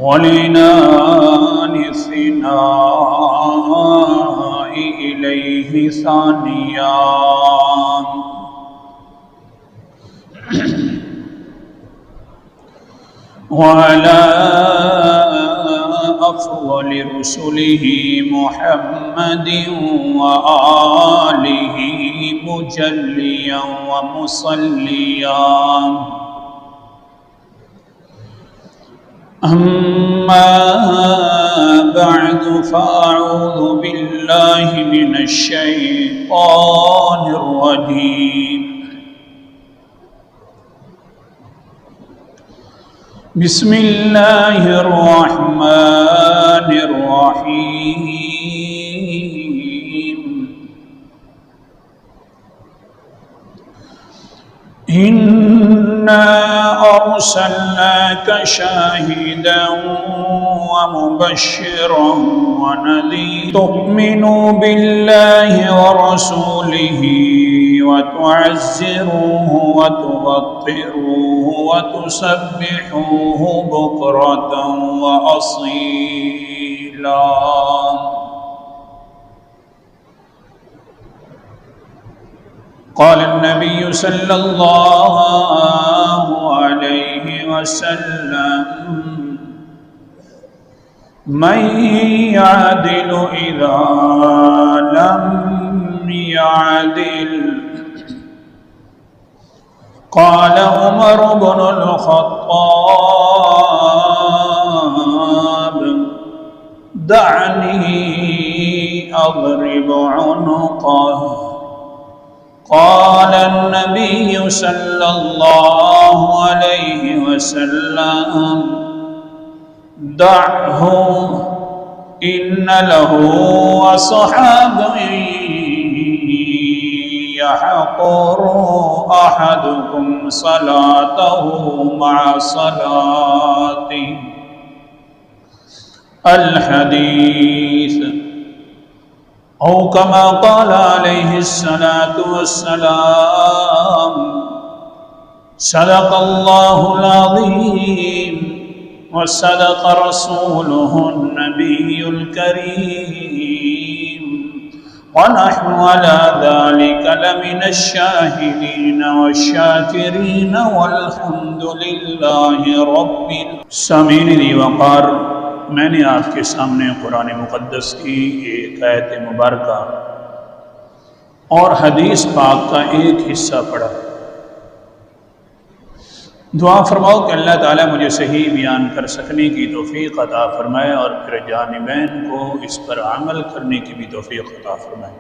ولنان الثناء إليه ثانيا وعلى أفضل رسله محمد وآله مجليا ومصليا أما بعد فأعوذ بالله من الشيطان الرجيم بسم الله الرحمن الرحيم إنا أرسلناك شاهدا ومبشرا ونذيرا تؤمنوا بالله ورسوله وتعزروه وتوقروه وتسبحوه بكرة وأصيلا قال النبي صلى الله عليه وسلم من يعدل إذا لم يعدل قال عمر بن الخطاب دعني أضرب عنقه قال النبي صلى الله عليه وسلم دعه إن له أصحابا يحقر أحدكم صلاته مع صلاته الحديث أو كما قال عليه الصلاة والسلام صدق الله العظيم وصدق رسوله النبي الكريم ونحن على ذلك لمن الشاهدين والشاكرين والحمد لله رب العالمين. ذی وقار، میں نے آپ کے سامنے قرآن مقدس کی ایک آیت مبارکہ اور حدیث پاک کا ایک حصہ پڑھا. دعا فرماؤ کہ اللہ تعالیٰ مجھے صحیح بیان کر سکنے کی توفیق عطا فرمائے اور پھر جانبین کو اس پر عمل کرنے کی بھی توفیق عطا فرمائے.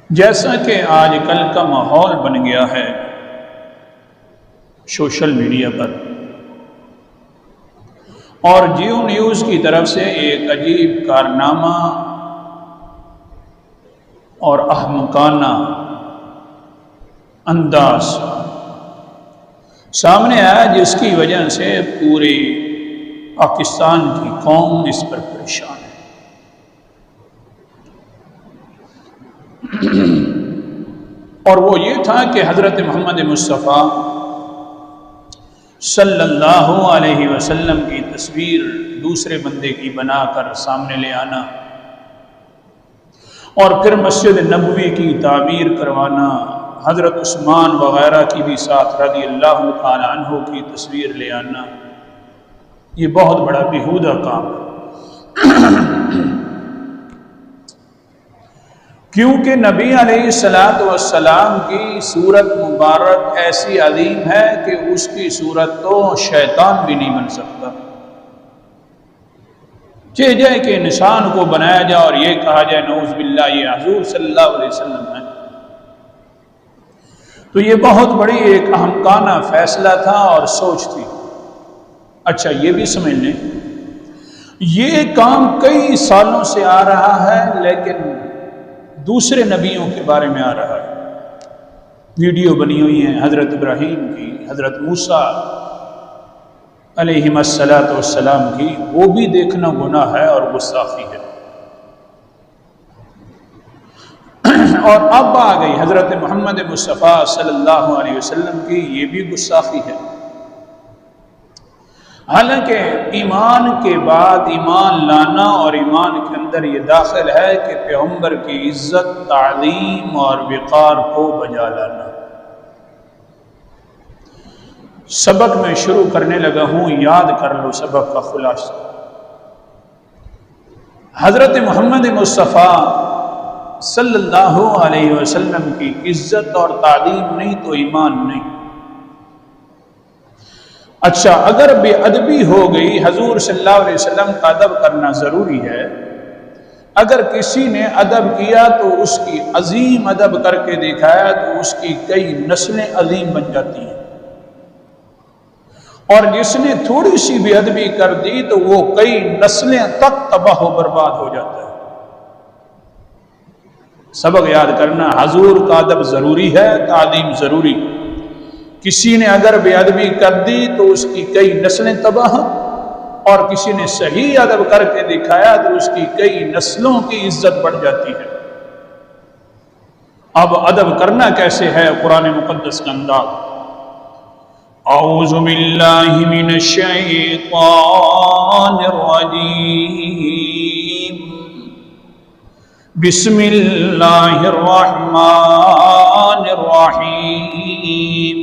جیسا کہ آج کل کا ماحول بن گیا ہے سوشل میڈیا پر، اور جیو نیوز کی طرف سے ایک عجیب کارنامہ اور احمقانہ انداز سامنے آیا، جس کی وجہ سے پورے پاکستان کی قوم اس پر پریشان ہے. اور وہ یہ تھا کہ حضرت محمد مصطفیٰ صلی اللہ علیہ وسلم کی تصویر دوسرے بندے کی بنا کر سامنے لے آنا اور پھر مسجد نبوی کی تعمیر کروانا، حضرت عثمان وغیرہ کی بھی ساتھ رضی اللہ تعالی عنہ کی تصویر لے آنا، یہ بہت بڑا بیہودہ کام ہے. کیونکہ نبی علیہ السلام کی صورت مبارک ایسی عظیم ہے کہ اس کی صورت تو شیطان بھی نہیں بن سکتا. چاہے جائے کہ انسان کو بنایا جائے اور یہ کہا جائے نعوذ باللہ یہ حضور صلی اللہ علیہ وسلم ہے، تو یہ بہت بڑی ایک احمقانہ فیصلہ تھا اور سوچ تھی. اچھا یہ بھی سمجھ لیں، یہ کام کئی سالوں سے آ رہا ہے، لیکن دوسرے نبیوں کے بارے میں آ رہا ہے. ویڈیو بنی ہوئی ہیں حضرت ابراہیم کی، حضرت موسیٰ علیہم السلام کی، وہ بھی دیکھنا گناہ ہے اور گستاخی ہے. اور اب آ گئی حضرت محمد مصطفیٰ صلی اللہ علیہ وسلم کی، یہ بھی گستاخی ہے. حالانکہ ایمان کے بعد ایمان لانا اور ایمان کے اندر یہ داخل ہے کہ پیغمبر کی عزت، تعظیم اور وقار کو بجا لانا۔ سبق میں شروع کرنے لگا ہوں، یاد کر لو سبق کا خلاصہ۔ حضرت محمد مصطفیٰ صلی اللہ علیہ وسلم کی عزت اور تعظیم نہیں تو ایمان نہیں۔ اچھا، اگر بے ادبی ہو گئی، حضور صلی اللہ علیہ وسلم کا ادب کرنا ضروری ہے۔ اگر کسی نے ادب کیا تو اس کی عظیم ادب کر کے دکھایا تو اس کی کئی نسلیں عظیم بن جاتی ہیں، اور جس نے تھوڑی سی بے ادبی کر دی تو وہ کئی نسلیں تک تباہ و برباد ہو جاتا ہے۔ سبق یاد کرنا، حضور کا ادب ضروری ہے، تعظیم ضروری۔ کسی نے اگر بے ادبی کر دی تو اس کی کئی نسلیں تباہ، اور کسی نے صحیح ادب کر کے دکھایا تو اس کی کئی نسلوں کی عزت بڑھ جاتی ہے۔ اب ادب کرنا کیسے ہے؟ قرآن مقدس کا انداز۔ اعوذ باللہ من الشیطان الرجیم، بسم اللہ الرحمن الرحیم۔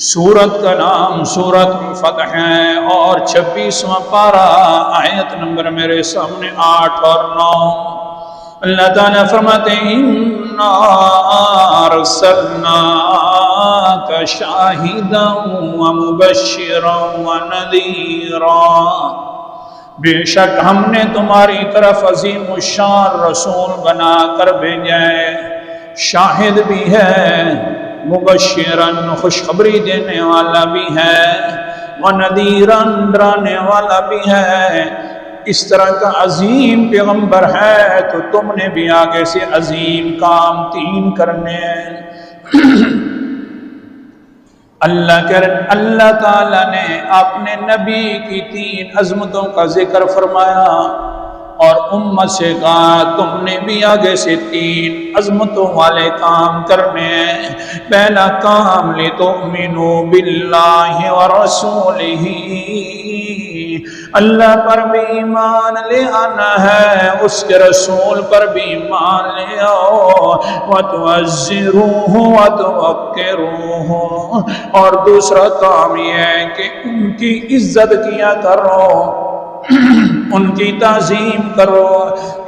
سورت کا نام سورت فتح ہے اور 26واں پارہ، آیت نمبر میرے سامنے 8 اور 9۔ اللہ تعالیٰ فرماتے ہیں اِنَّا أَرْسَلْنَاكَ شَاهِدًا وَمُبَشِّرًا وَنَذِيرًا، بے شک ہم نے تمہاری طرف عظیم الشان رسول بنا کر بھیجا ہے، شاہد بھی ہے، مبشرن خوشخبری دینے والا بھی ہے، وَنَذِيرًا ڈرانے والا بھی ہے۔ اس طرح کا عظیم پیغمبر ہے تو تم نے بھی آگے سے عظیم کام 3 کرنے ہیں۔ اللہ تعالیٰ نے اپنے نبی کی 3 عظمتوں کا ذکر فرمایا اور امت سے کہا تم نے بھی آگے سے 3 عظمتوں والے کام کرنے ہیں۔ پہلا کام لِتُؤْمِنُوا بِاللَّهِ وَرَسُولِهِ، اللہ پر بھی ایمان لے آنا ہے، اس کے رسول پر بھی ایمان لے آؤ، وَتُعَزِّرُوهُ وَتُوَقِّرُوهُ، اور دوسرا کام یہ ہے کہ ان کی عزت کیا کرو، ان کی تعظیم کرو،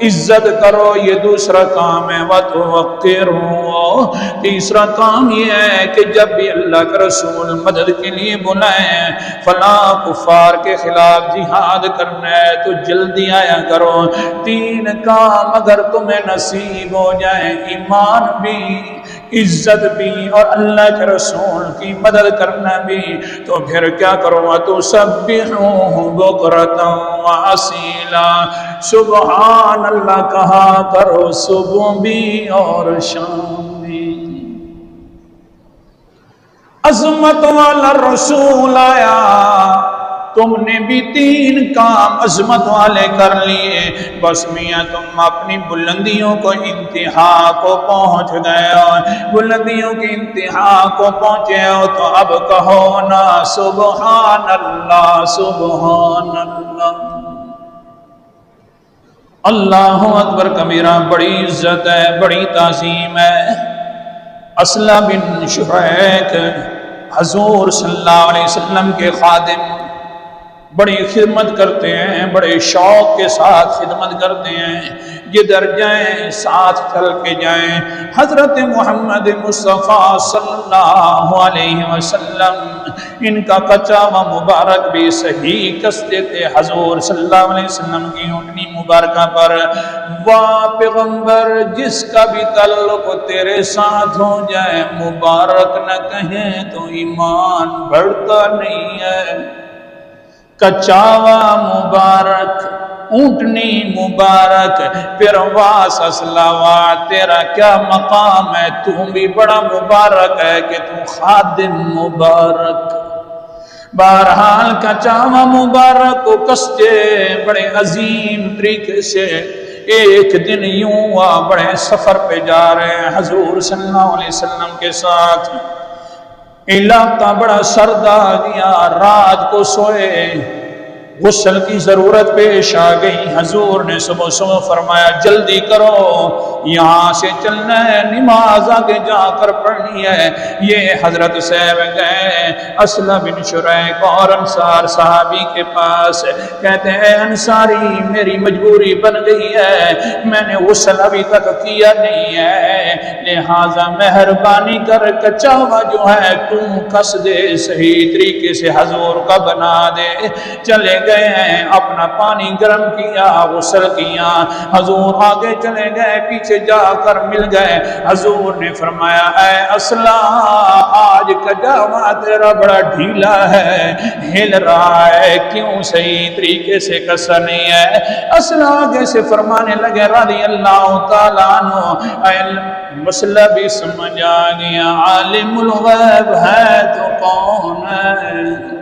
عزت کرو، یہ دوسرا کام ہے۔ وَتُوَقِّرُوهُ، تیسرا کام یہ ہے کہ جب بھی اللہ کا رسول مدد کے لیے بلائیں، فلاں کفار کے خلاف جہاد کرنا ہے تو جلدی آیا کرو۔ 3 کام اگر تمہیں نصیب ہو جائیں، ایمان بھی، عزت بھی اور اللہ کے رسول کی مدد کرنا بھی، تو پھر کیا کرو؟ وَتُسَبِّحُوهُ بُكْرَةً وَأَصِيلًا، سبحان اللہ کہا کرو صبح بھی اور شام بھی۔ عظمت والا رسول آیا، تم نے بھی 3 کام عظمت والے کر لیے، بس میاں تم اپنی بلندیوں کو انتہا کو پہنچ گئے ہو، بلندیوں کی انتہا کو پہنچے ہو تو اب کہو نا سبحان اللہ، سبحان اللہ، اللہ اکبر کبیرہ۔ بڑی عزت ہے، بڑی تعظیم ہے۔ اسلح بن شریک حضور صلی اللہ علیہ وسلم کے خادم، بڑی خدمت کرتے ہیں، بڑے شوق کے ساتھ خدمت کرتے ہیں، جدھر جائیں ساتھ چل کے جائیں۔ حضرت محمد مصطفیٰ صلی اللہ علیہ وسلم ان کا کچاوا مبارک بھی صحیح کستے تھے حضور صلی اللہ علیہ وسلم کی اونٹنی مبارکہ پر۔ واہ پیغمبر، جس کا بھی تعلق تیرے ساتھ ہو جائے، مبارک نہ کہیں تو ایمان بڑھتا نہیں ہے۔ کچاوا مبارک، اونٹنی مبارک، پھر واس اسلوا، تیرا کیا مقام ہے؟ تو بھی بڑا مبارک ہے کہ تو خادم مبارک۔ بہرحال کچاوا مبارک کو کستے بڑے عظیم طریقے سے۔ ایک دن یوں ہوا، بڑے سفر پہ جا رہے ہیں حضور صلی اللہ علیہ وسلم کے ساتھ، علاقہ بڑا سرد آ گیا، رات کو سوئے، غسل کی ضرورت پیش آ گئی۔ حضور نے صبح صبح فرمایا جلدی کرو، یہاں سے چلنا ہے، نماز آگے جا کر پڑھنی ہے۔ یہ حضرت صاحب گئے اسلم بن شریک اور انصار صحابی کے پاس، کہتے ہیں انصاری میری مجبوری بن گئی ہے، میں نے غسل ابھی تک کیا نہیں ہے، لہذا مہربانی کر کچا ہوا جو ہے تم کس دے، صحیح طریقے سے حضور کا بنا دے۔ چلے گئے ہیں، اپنا پانی گرم کیا، غسل کیا، حضور آگے چلے گئے، پیچھے جا کر مل گئے۔ حضور نے فرمایا اے اصلا آج کجاوا تیرا بڑا ڈھیلا ہے، ہل رہا ہے، کیوں صحیح طریقے سے کسا نہیں ہے؟ اصلا آگے سے فرمانے لگے رضی اللہ تعالیٰ عنہ، مسئلہ بھی سمجھ آ گیا، عالم الغیب ہے تو کون ہے؟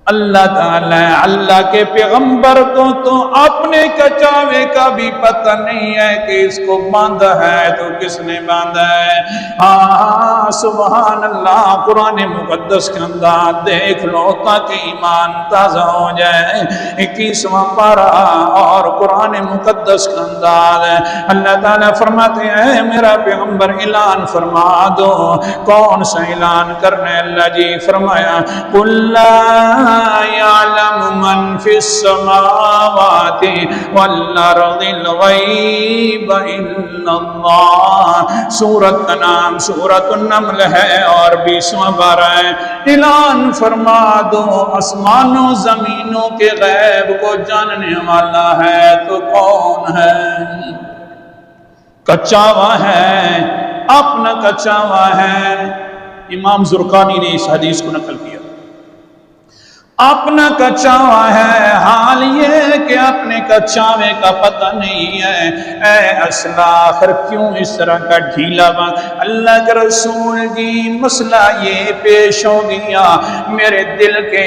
اللہ تعالیٰ، اللہ کے پیغمبر کو تو اپنے کچاوے کا بھی پتہ نہیں ہے کہ اس کو باندھا ہے تو کس نے باندھا ہے۔ ہاں سبحان اللہ، قرآن مقدس کے انداز دیکھ لو تاکہ ایمان تازہ ہو جائے۔ 21واں پارہ اور قرآن مقدس کا انداز ہے، اللہ تعالیٰ فرماتے ہیں میرا پیغمبر اعلان فرما دو۔ کون سا اعلان کرنے؟ اللہ جی فرمایا قل يعلم من في السماوات والارض الغیب الا اللہ۔ سورت کا نام سورت النمل ہے اور 20واں پارہ ہے۔ اعلان فرما دو آسمانوں زمینوں کے غیب کو جاننے والا ہے تو کون ہے؟ کچاوا ہے، اپنا کچاوا ہے۔ امام زرقانی نے اس حدیث کو نقل کیا، اپنا کچاوا ہے، حال یہ کہ اپنے کچاوے کا پتہ نہیں ہے۔ اے اصلا آخر کیوں اس طرح کا ڈھیلا بن؟ اللہ کے رسول جی مسئلہ یہ پیش ہو گیا، میرے دل کے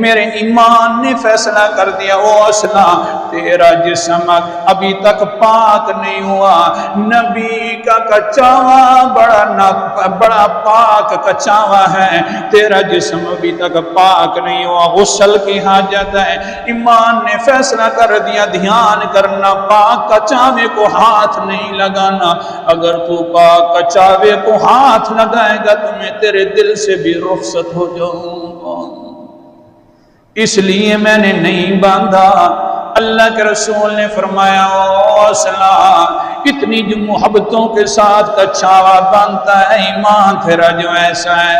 میرے ایمان نے فیصلہ کر دیا او اصلا تیرا جسم ابھی تک پاک نہیں ہوا۔ نبی کا کچاوا بڑا پاک کچاوا ہے، تیرا جسم ابھی تک پاک نہیں ہوا، غسل کی حاجت ہے۔ ایمان نے فیصلہ کر دیا دھیان کرنا، پاک کچاوے کو ہاتھ نہیں لگانا، اگر تو پاک کچاوے کو ہاتھ لگائے گا تو میں تیرے دل سے بھی رخصت ہو جاؤں گا، اس لیے میں نے نہیں باندھا۔ اللہ کے رسول نے فرمایا او اصلا اتنی جو محبتوں کے ساتھ کچاوا باندھتا ہے، ایمان تیرا جو ایسا ہے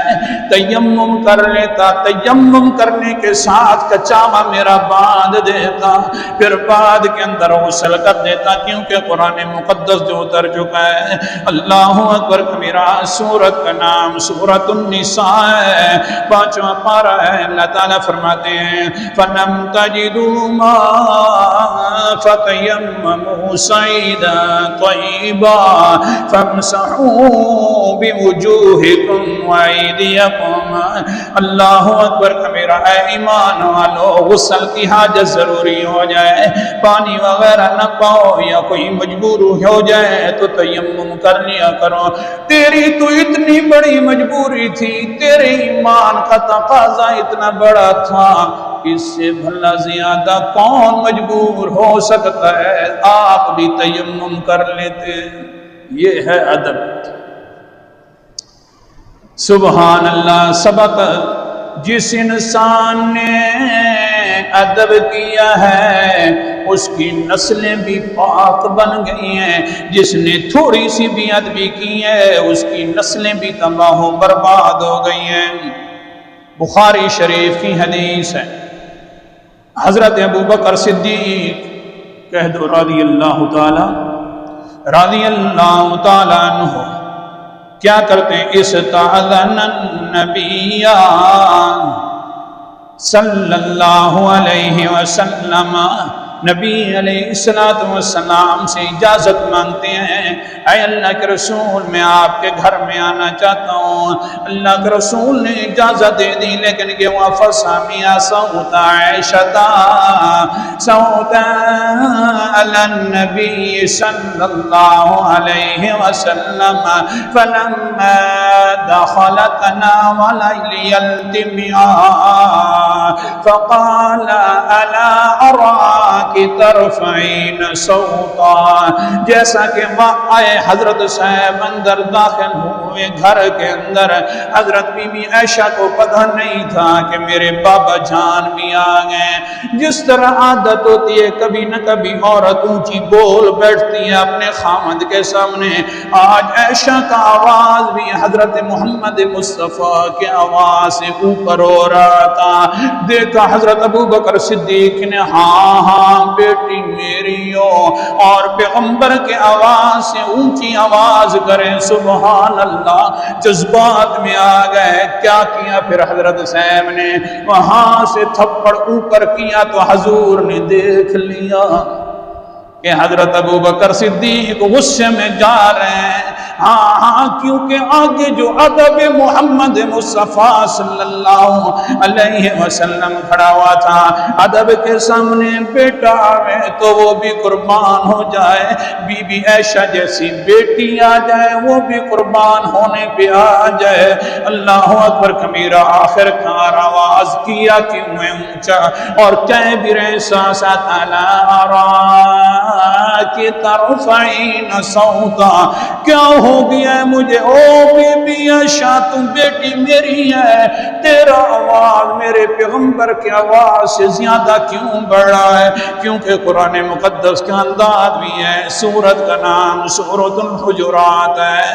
تیمم کر لیتا، تیمم کرنے کے ساتھ کچاوا میرا باندھ دیتا، پھر بعد کے اندر غسل کر دیتا، کیونکہ قرآن مقدس جو اتر چکا ہے۔ اللہ اکبر کبیرہ، سورت کا نام سورت النساء ہے، 5واں پارہ ہے۔ اللہ تعالیٰ فرماتے ہیں فَلَمْ تَجِدُوا مَاءً فَتَيَمَّمُوا صَعِيدًا طَيِّبًا فَامْسَحُوا بِوُجُوهِكُمْ وَأَيْدِيَكُمْ۔ اللہ اکبر کبیرہ، اے ایمان والو، غسل کی حاجت ضروری ہو جائے، پانی وغیرہ نہ پاؤ یا کوئی مجبور ہو جائے تو تیمم کر لیا کرو۔ تیری تو اتنی بڑی مجبوری تھی، تیرے ایمان کا تقاضا اتنا بڑا تھا، اس سے بھلا زیادہ کون مجبور ہو سکتا ہے؟ آپ بھی تیمم کر لیتے۔ یہ ہے ادب، سبحان اللہ۔ سبق جس انسان نے ادب کیا ہے اس کی نسلیں بھی پاک بن گئی ہیں، جس نے تھوڑی سی بھی ادبی کی ہے اس کی نسلیں بھی تباہ و برباد ہو گئی ہیں۔ بخاری شریف کی حدیث ہے، حضرت ابو بکر صدیق کہہ دو رضی اللہ تعالیٰ عنہ کیا کرتے ہیں؟ استأذن النبی صلی اللہ علیہ وسلم نبی علیہ السلام سے اجازت مانگتے ہیں، اے اللہ کے رسول میں آپ کے گھر میں آنا چاہتا ہوں۔ اللہ کے رسول نے اجازت دے دی، لیکن کہ وَفَسَمِعَ صَوْتَ عَائِشَةَ صَوْتَ عَلَى النَّبِيِّ صلی اللہ علیہ وسلم فَلَمَّا دَخَلَ تَنَاوَلَ لِيَلْتَمِعَ فَقَالَ أَلَا أَرَاكِ تَرْفَعِينَ صَوْتًا۔ جیسا کہ آئے حضرت صاحب اندر داخل ہوئے گھر کے اندر، حضرت بی بی عائشہ کو پتہ نہیں تھا کہ میرے بابا جان بھی آ گئے۔ جس طرح عادت ہوتی ہے کبھی نہ کبھی عورت اونچی بول بیٹھتی ہے اپنے خامد کے سامنے، آج عائشہ کا آواز بھی حضرت محمد مصطفیٰ کے آواز سے اوپر ہو رہا تھا۔ دیکھا حضرت ابوبکر صدیق نے، ہاں ہاں بیٹی میری ہو، اور پیغمبر کے آواز سے اونچی آواز کریں سبحان اللہ، جذبات میں آ گئے۔ کیا کیا پھر حضرت صاحب نے؟ وہاں سے تھپڑ اوپر کیا تو حضور نے دیکھ لیا کہ حضرت ابوبکر صدیق غصے میں جا رہے ہیں۔ ہاں ہاں، کیونکہ آگے جو ادب محمد مصطفیٰ صلی اللہ علیہ وسلم کھڑا ہوا تھا، ادب کے سامنے بیٹا آوے تو وہ بھی قربان ہو جائے، بی بی عائشہ جیسی بیٹی آ جائے وہ بھی قربان ہونے پہ آ جائے۔ اللہ اکبر کبیرہ، آخر کار آواز کیا کیوں ہے اونچا، اور کہہ بھی رہے ساتھ ساتھ الا اراکی ترفعین صوتا، کیا ہو گیا ہے مجھے او بی بی عائشہ، تم بیٹی میری ہے، تیرا آواز میرے پیغمبر کی آواز سے زیادہ کیوں بڑھ رہا ہے؟ کیونکہ قرآن مقدس کا انداز بھی ہے، سورت کا نام سورۃ الحجرات ہے،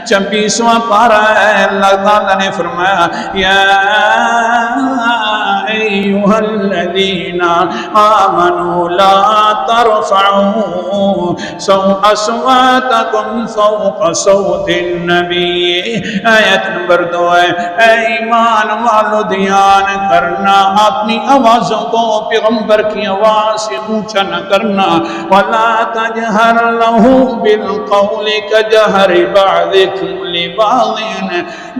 26واں پارہ ہے۔ اللہ تعالیٰ نے فرمایا یا ایھا الذین آمنوا لا ترفعوا اصواتکم فوق صوت النبی۔ آیت نمبر 2 ہے، اے ایمان والو دھیان کرنا، اپنی آوازوں کو پیغمبر کی آواز سے اونچا نہ کرنا، وَلَا تَجْهَرْ لَهُ بِالْقَوْلِ كَجَهْرِ بَعْضِكُمْ لِبَعْضٍ،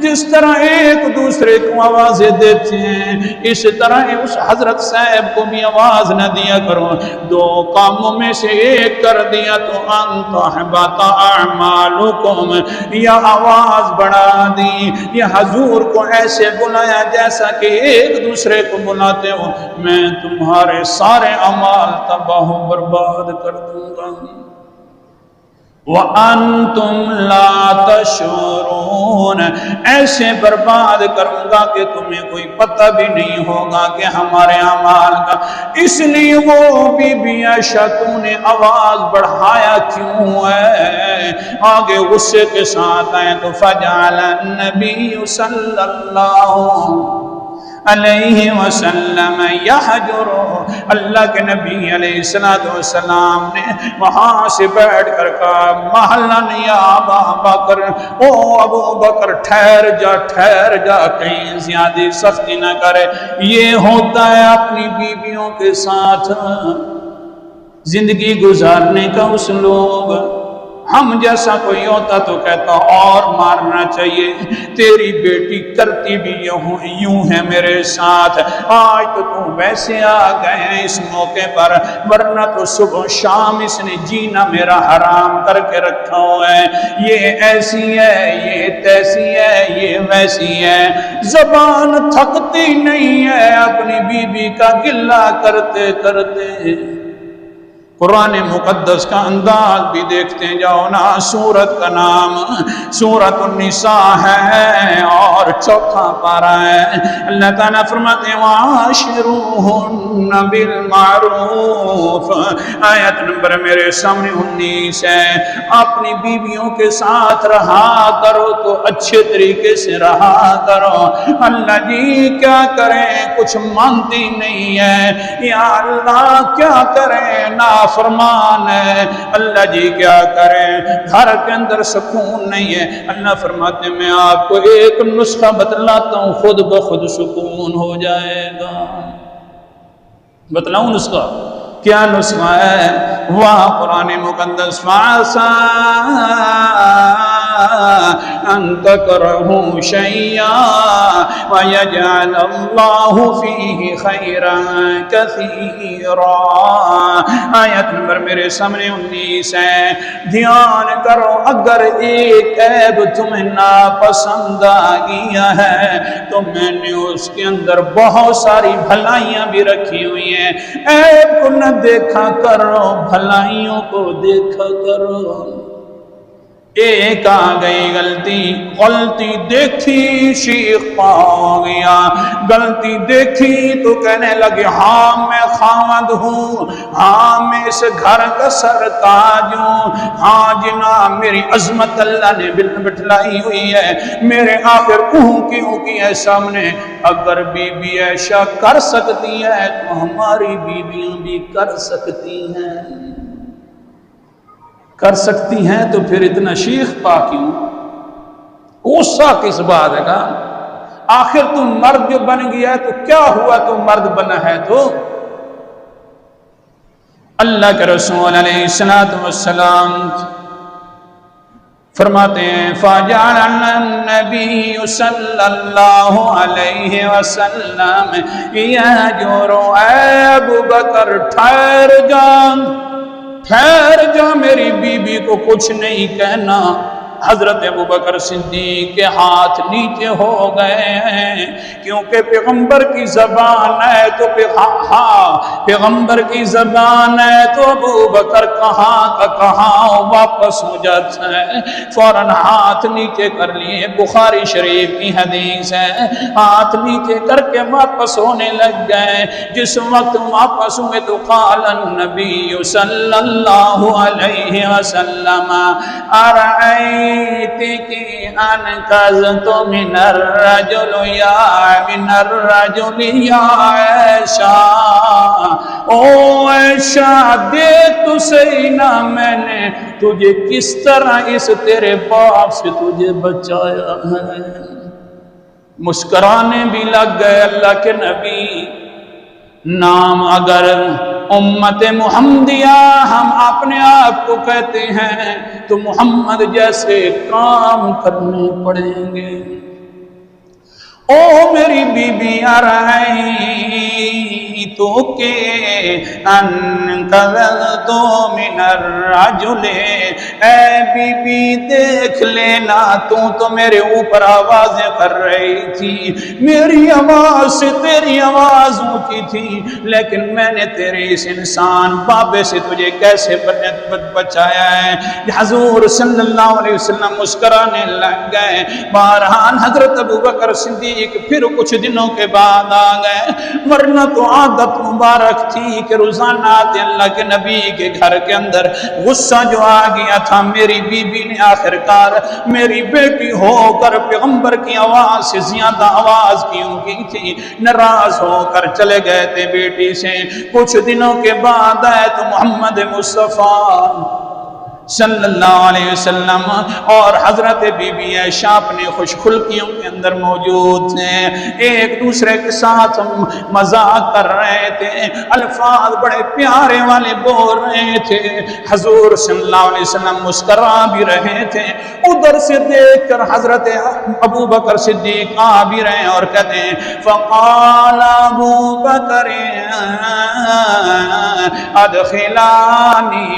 جس طرح ایک دوسرے کو آوازیں دیتے ہیں اس طرح اس حضرت صاحب کو بھی آواز نہ دیا کرو۔ دو کاموں میں سے ایک کر دیا تو ان تحبط اعمالکم، یا آواز بڑھا دی، یا حضور کو ایسے بلایا جیسا کہ ایک دوسرے کو بلاتے ہو، میں تمہارے سارے اعمال تباہ و برباد کر دوں گا۔ وَأَنْتُمْ لَا تَشْعُرُونَ، ایسے برباد کروں گا کہ تمہیں کوئی پتہ بھی نہیں ہوگا کہ ہمارے اعمال کا۔ اس لیے وہ بی بی عائشہ تو نے آواز بڑھایا کیوں ہے؟ آگے غصے کے ساتھ آئے تو فَجَعَلَ النَّبِيُّ صلی اللہ علیہ وسلم یحجر، اللہ کے نبی علیہ السلام نے وہاں سے بیٹھ کر کہا مہلن یا ابا بکر، او ابو بکر ٹھہر جا کہیں زیادہ سختی نہ کرے۔ یہ ہوتا ہے اپنی بیویوں کے ساتھ زندگی گزارنے کا اسلوب۔ ہم جیسا کوئی ہوتا تو کہتا اور مارنا چاہیے، تیری بیٹی کرتی بھی یوں ہے میرے ساتھ، آج تو تم ویسے آ گئے ہیں اس موقع پر، ورنہ تو صبح شام اس نے جینا میرا حرام کر کے رکھا ہوا ہے، یہ ایسی ہے، یہ تیسی ہے، یہ ویسی ہے۔ زبان تھکتی نہیں ہے اپنی بیوی کا گلہ کرتے کرتے۔ قرآن مقدس کا انداز بھی دیکھتے جاؤ نا، سورت کا نام سورۃ النساء ہے اور 4واں پارہ ہے۔ اللہ تعالیٰ فرماتے ہیں وَعَاشِرُوهُنَّ بِالْمَعْرُوفِ، آیت نمبر میرے سامنے 19 ہے۔ اپنی بیویوں کے ساتھ رہا کرو تو اچھے طریقے سے رہا کرو۔ اللہ جی کیا کریں، کچھ مانتی نہیں ہے، یا اللہ کیا کریں، فرمان ہے، اللہ جی کیا کریں، گھر کے اندر سکون نہیں ہے۔ اللہ فرماتے میں آپ کو ایک نسخہ بتلاتا ہوں، خود بخود سکون ہو جائے گا۔ بتلاؤں نسخہ؟ کیا نسخہ ہے؟ وہاں قرآن مقدس فَعَسَىٰ أَن تَكْرَهُوا شَيْئًا وَيَجْعَلَ اللَّهُ فِيهِ خَيْرًا كَثِيرًا۔ آیت نمبر میرے سامنے 19 ہے۔ دھیان کرو، اگر ایک عیب تمہیں ناپسند آ گیا ہے تو میں نے اس کے اندر بہت ساری بھلائیاں بھی رکھی ہوئی ہیں۔ عیب کو نہ دیکھا کرو، بھلائیوں کو دیکھا کرو۔ ایک آ گئی غلطی دیکھی شیخ پا گیا، غلطی دیکھی تو کہنے لگے ہاں میں خامد ہوں، ہاں میں اس گھر کا سرتاج ہوں، ہاں جناب میری عظمت اللہ نے بٹھلائی ہوئی ہے، میرے آخر کیوں کی ہے سامنے۔ اگر بی بی عائشہ کر سکتی ہے تو ہماری بیویاں بھی کر سکتی ہیں، کر سکتی ہیں، تو پھر اتنا شیخ پا کیوں؟ غصہ کس بات کا؟ آخر تم مرد جو بن گیا ہے تو کیا ہوا، تم مرد بنا ہے تو؟ اللہ کے رسول علیہ السلام فرماتے ہیں فَجَعَلَ النَّبِيُّ صلی اللہ علیہ وسلم يَهْجُرُ ابو بکر ٹھہر جا میری بیوی کو کچھ نہیں کہنا۔ حضرت ابو بکر صدیق کے ہاتھ نیچے ہو گئے ہیں، کیونکہ پیغمبر کی زبان ہے تو پیغمبر کی زبان ہے تو ابو بکر کہاں واپس ہو جاتا ہے، فوراً ہاتھ نیچے کر لیے۔ بخاری شریف کی حدیث ہے، ہاتھ نیچے کر کے واپس ہونے لگ گئے۔ جس وقت واپس ہوئے تو قال النبی صلی اللہ علیہ وسلم ارأیت کی انقذت من الرجل یا عائشہ، او عائشہ دیکھ تو صحیح نا میں نے تجھے کس طرح اس تیرے باپ سے تجھے بچایا ہے۔ مسکرانے بھی لگ گئے اللہ کے نبی۔ نام اگر امت محمدیہ ہم اپنے آپ کو کہتے ہیں تو محمد جیسے کام کرنے پڑیں گے۔ او میری بی بی تو کہ انقذت من الرجل، اے بی بی دیکھ لینا تو میرے اوپر آوازیں کر رہی تھی، میری آواز سے تیری آواز اونچی تھی، لیکن میں نے تیرے اس انسان بابے سے تجھے کیسے بچایا ہے۔ حضور صلی اللہ علیہ وسلم مسکرانے لگ گئے۔ بہرحال حضرت ابو بکر صدیق پھر کچھ دنوں کے بعد آ گئے، ورنہ تو عادت مبارک تھی کہ روزانہ آتے اللہ کے نبی کے گھر کے اندر۔ غصہ جو آ گیا تھا، میری بی بی نے آخرکار میری بیٹی ہو کر پیغمبر کی آواز سے زیادہ آواز کیوں کی تھی، ناراض ہو کر چلے گئے تھے بیٹی سے۔ کچھ دنوں کے بعد آئے تو محمد مصطفیٰ صلی اللہ علیہ وسلم اور حضرت بی بی عائشہ اپنے خوش خلقیوں کے اندر موجود تھے، ایک دوسرے کے ساتھ مذاق کر رہے تھے، الفاظ بڑے پیارے والے بول رہے تھے۔ حضور صلی اللہ علیہ وسلم مسکرا بھی رہے تھے، ادھر سے دیکھ کر حضرت ابو بکر صدیق آ بھی رہے اور کہتے ہیں فقال ابو بکر ادخلانی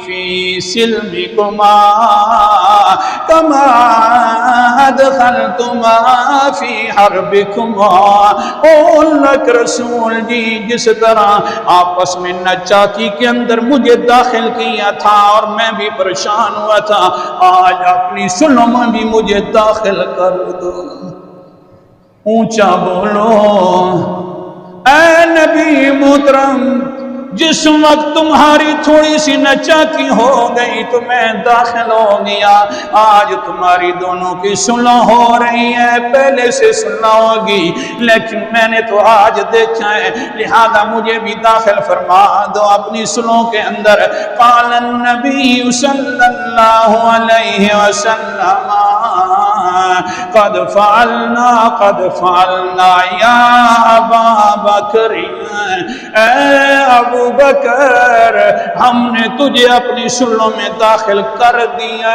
فی سلمکما کما ادخلتما فی حربکما۔ او اللہ کے رسول جی، جس طرح آپس میں نچاکی کے اندر مجھے داخل کیا تھا اور میں بھی پریشان ہوا تھا، آج اپنی صلح میں بھی مجھے داخل کر دو۔ اونچا بولو اے نبی محترم، جس وقت تمہاری تھوڑی سی نچاکی ہو گئی تو میں داخل ہو گیا، آج تمہاری دونوں کی صلح ہو رہی ہے، پہلے سے صلح ہوگی لیکن میں نے تو آج دیکھا ہے، لہذا مجھے بھی داخل فرما دو اپنی صلحوں کے اندر۔ قال النبی صلی اللہ علیہ وسلم قد فعلنا یا ابا بکر، اے ابو بکر بکر ہم نے تجھے اپنی صلحوں میں داخل کر دیا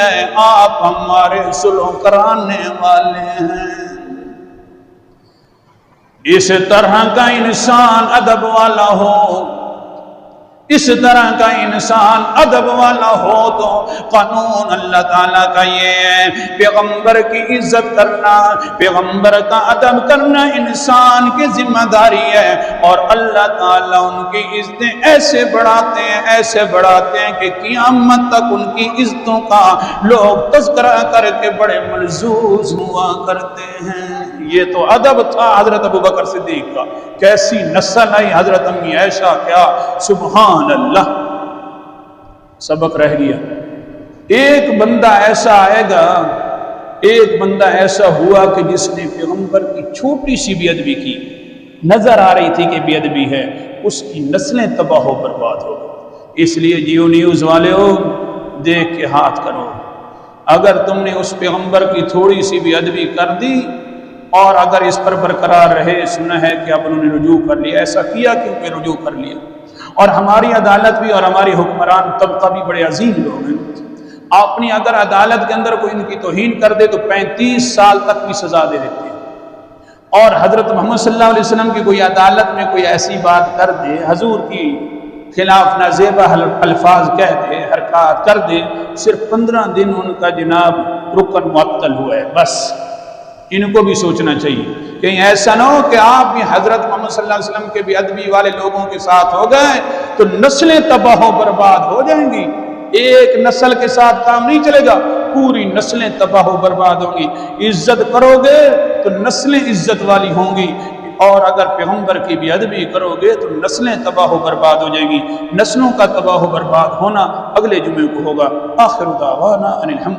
ہے، آپ ہمارے صلح کرانے والے ہیں۔ اس طرح کا انسان ادب والا ہو، اس طرح کا انسان ادب والا ہو تو قانون اللہ تعالیٰ کا یہ ہے، پیغمبر کی عزت کرنا، پیغمبر کا ادب کرنا انسان کی ذمہ داری ہے، اور اللہ تعالیٰ ان کی عزتیں ایسے بڑھاتے ہیں کہ قیامت تک ان کی عزتوں کا لوگ تذکرہ کر کے بڑے ملذوذ ہوا کرتے ہیں۔ یہ تو ادب تھا حضرت ابوبکر صدیق کا، کیسی نسل آئی حضرت امی عائشہ، کیا سبحان اللہ، سبق رہ گیا۔ ایک بندہ ایسا آئے گا، ایک بندہ ایسا ہوا کہ جس نے پیغمبر کی چھوٹی سی بے ادبی کی، نظر آ رہی تھی کہ بے ادبی ہے، اس کی نسلیں تباہ و برباد ہو گئی۔ اس لیے جیو نیوز والے ہو، دیکھ کے ہاتھ کرو، اگر تم نے اس پیغمبر کی تھوڑی سی بے ادبی کر دی اور اگر اس پر برقرار رہے، سنا ہے کہ اب انہوں نے رجوع کر لیا، ایسا کیا کیونکہ رجوع کر لیا، اور ہماری عدالت بھی اور ہماری حکمران طبقہ بھی بڑے عظیم لوگ ہیں، اپنی اگر عدالت کے اندر کوئی ان کی توہین کر دے تو 35 سال تک کی سزا دے دیتے ہیں، اور حضرت محمد صلی اللہ علیہ وسلم کی کوئی عدالت میں کوئی ایسی بات کر دے، حضور کی خلاف نازیبہ الفاظ کہہ دے، حرکات کر دے، صرف 15 دن ان کا جناب رکن معطل ہوا ہے، بس۔ ان کو بھی سوچنا چاہیے کہیں ایسا نہ ہو کہ آپ بھی حضرت محمد صلی اللہ علیہ وسلم کے بے ادبی والے لوگوں کے ساتھ ہو گئے تو نسلیں تباہ و برباد ہو جائیں گی۔ ایک نسل کے ساتھ کام نہیں چلے گا، پوری نسلیں تباہ و برباد ہوں گی۔ عزت کرو گے تو نسلیں عزت والی ہوں گی، اور اگر پیغمبر کی بے ادبی کرو گے تو نسلیں تباہ و برباد ہو جائیں گی۔ نسلوں کا تباہ و برباد ہونا اگلے جمعے کو ہوگا۔ آخر دعوانا ان الحمد